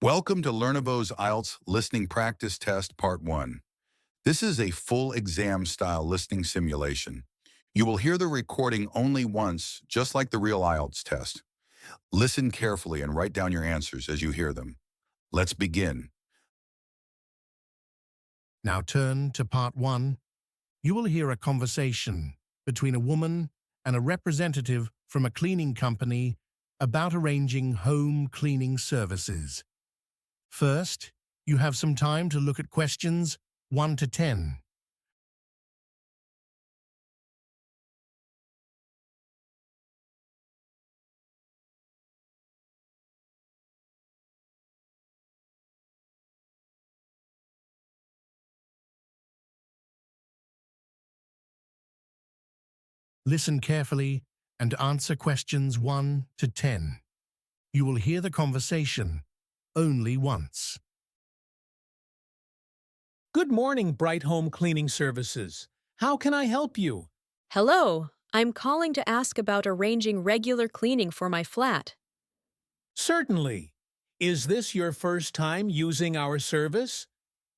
Welcome to Learnivo's IELTS Listening Practice Test Part 1. This is a full exam-style listening simulation. You will hear the recording only once, just like the real IELTS test. Listen carefully and write down your answers as you hear them. Let's begin. Now turn to Part 1. You will hear a conversation between a woman and a representative from a cleaning company about arranging home cleaning services. First, you have some time to look at questions 1 to 10. Listen carefully and answer questions 1 to 10. You will hear the conversation only once. Good morning, Bright Home Cleaning Services. How can I help you? Hello, I'm calling to ask about arranging regular cleaning for my flat. Certainly. Is this your first time using our service?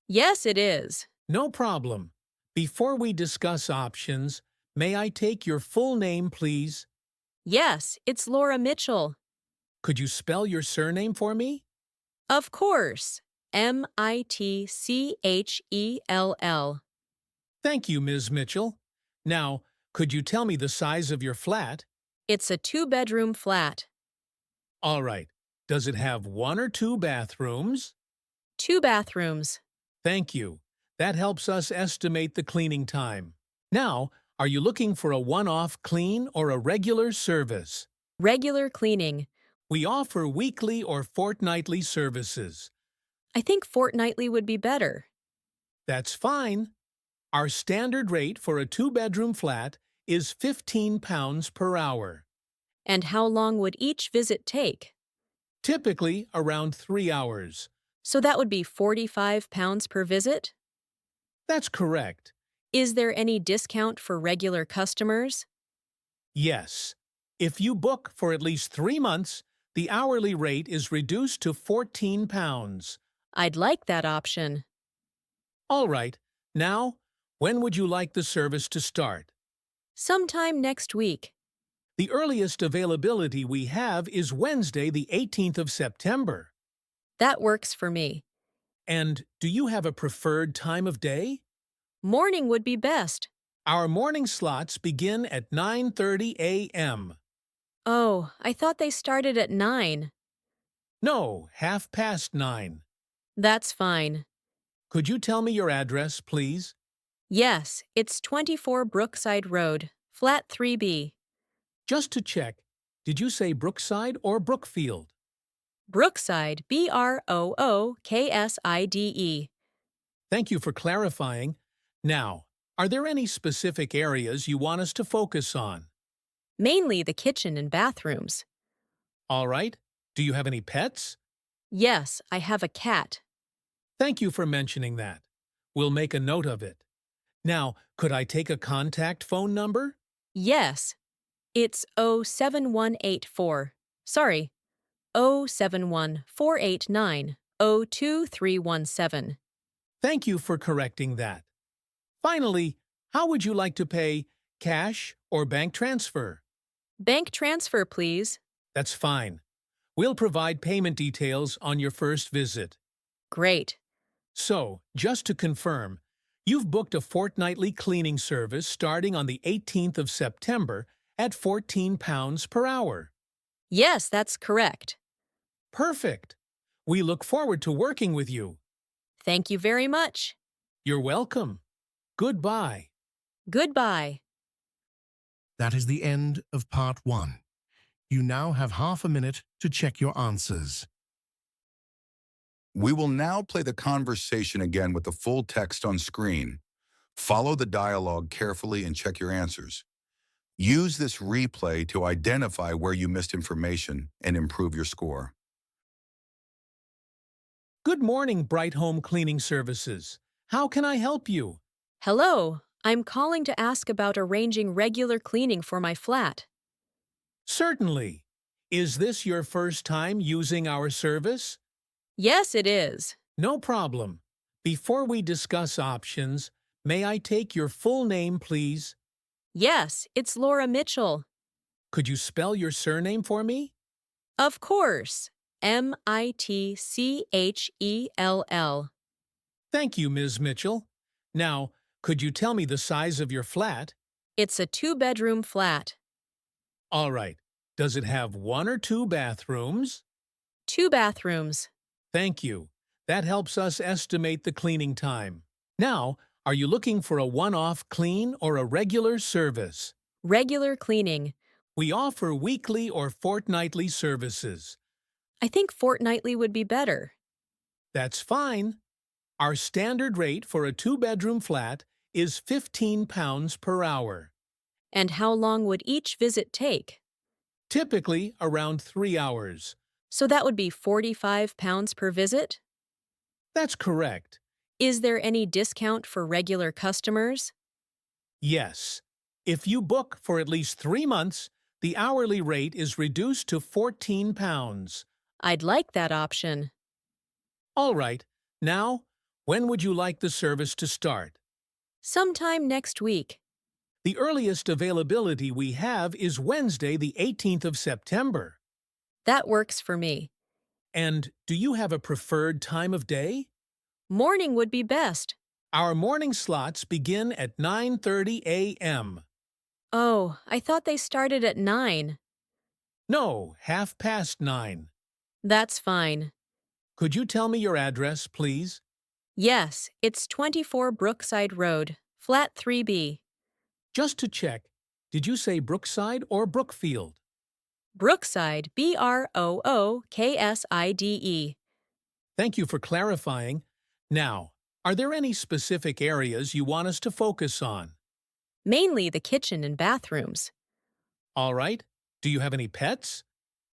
Yes, it is. No problem. Before we discuss options, may I take your full name, please? Yes, it's Laura Mitchell. Could you spell your surname for me? Of course. Mitchell. Thank you, Ms. Mitchell. Now, could you tell me the size of your flat? It's a 2-bedroom flat. All right. Does it have 1 or 2 bathrooms? 2 bathrooms. Thank you. That helps us estimate the cleaning time. Now, are you looking for a one-off clean or a regular service? Regular cleaning. We offer weekly or fortnightly services. I think fortnightly would be better. That's fine. Our standard rate for a 2-bedroom flat is £15 per hour. And how long would each visit take? Typically around 3 hours. So that would be £45 per visit? That's correct. Is there any discount for regular customers? Yes. If you book for at least 3 months, the hourly rate is reduced to £14. I'd like that option. All right. Now, when would you like the service to start? Sometime next week. The earliest availability we have is Wednesday, the 18th of September. That works for me. And do you have a preferred time of day? Morning would be best. Our morning slots begin at 9:30 a.m. Oh, I thought they started at 9. No, 9:30. That's fine. Could you tell me your address, please? Yes, it's 24 Brookside Road, Flat 3B. Just to check, did you say Brookside or Brookfield? Brookside, Brookside. Thank you for clarifying. Now, are there any specific areas you want us to focus on? Mainly the kitchen and bathrooms. All right. Do you have any pets? Yes, I have a cat. Thank you for mentioning that. We'll make a note of it. Now, could I take a contact phone number? Yes, it's 07184. Sorry, 071-489-02317. Thank you for correcting that. Finally, how would you like to pay? Cash or bank transfer? Bank transfer, please. That's fine. We'll provide payment details on your first visit. Great. So, just to confirm, you've booked a fortnightly cleaning service starting on the 18th of September at £14 per hour. Yes, that's correct. Perfect. We look forward to working with you. Thank you very much. You're welcome. Goodbye. Goodbye. That is the end of Part 1. You now have half a minute to check your answers. We will now play the conversation again with the full text on screen. Follow the dialogue carefully and check your answers. Use this replay to identify where you missed information and improve your score. Good morning, Bright Home Cleaning Services. How can I help you? Hello, I'm calling to ask about arranging regular cleaning for my flat. Certainly. Is this your first time using our service? Yes, it is. No problem. Before we discuss options, may I take your full name, please? Yes, it's Laura Mitchell. Could you spell your surname for me? Of course. Mitchell. Thank you, Ms. Mitchell. Now, could you tell me the size of your flat? It's a two-bedroom flat. All right. Does it have one or two bathrooms? Two bathrooms. Thank you. That helps us estimate the cleaning time. Now, are you looking for a one-off clean or a regular service? Regular cleaning. We offer weekly or fortnightly services. I think fortnightly would be better. That's fine. Our standard rate for a two-bedroom flat is £15 per hour, And how long would each visit take? typically around 3 hours. So that would be £45 per visit? That's correct. Is there any discount for regular customers? Yes. If you book for at least 3 months, the hourly rate is reduced to £14. I'd like that option. All right. Now, when would you like the service to start? Sometime next week. The earliest availability we have is Wednesday, the 18th of September. That works for me. And do you have a preferred time of day? Morning would be best. Our morning slots begin at 9:30 a.m. Oh, I thought they started at 9. No, 9:30. That's fine. Could you tell me your address, please? Yes, it's 24 Brookside Road, Flat 3B. Just to check, did you say Brookside or Brookfield? Brookside, Brookside. Thank you for clarifying. Now, are there any specific areas you want us to focus on? Mainly the kitchen and bathrooms. All right. Do you have any pets?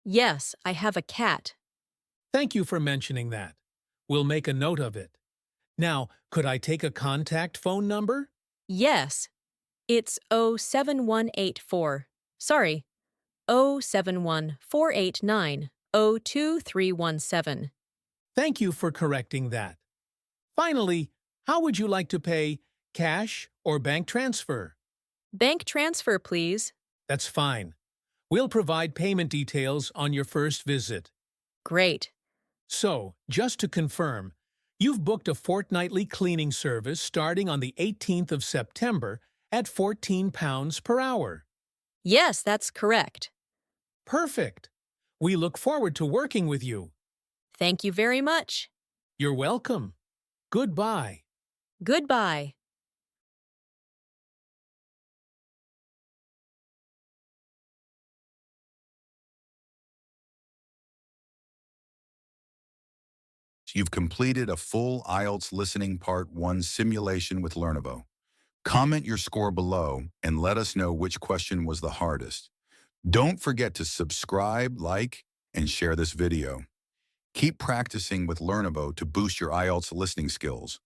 Yes, I have a cat. Thank you for mentioning that. We'll make a note of it. Now, could I take a contact phone number? Yes, it's 07184. Sorry, 071-489-02317. Thank you for correcting that. Finally, how would you like to pay? Cash or bank transfer? Bank transfer, please. That's fine. We'll provide payment details on your first visit. Great. So, just to confirm, you've booked a fortnightly cleaning service starting on the 18th of September at £14 per hour. Yes, that's correct. Perfect. We look forward to working with you. Thank you very much. You're welcome. Goodbye. Goodbye. You've completed a full IELTS Listening Part 1 simulation with Learnivo. Comment your score below and let us know which question was the hardest. Don't forget to subscribe, like, and share this video. Keep practicing with Learnivo to boost your IELTS listening skills.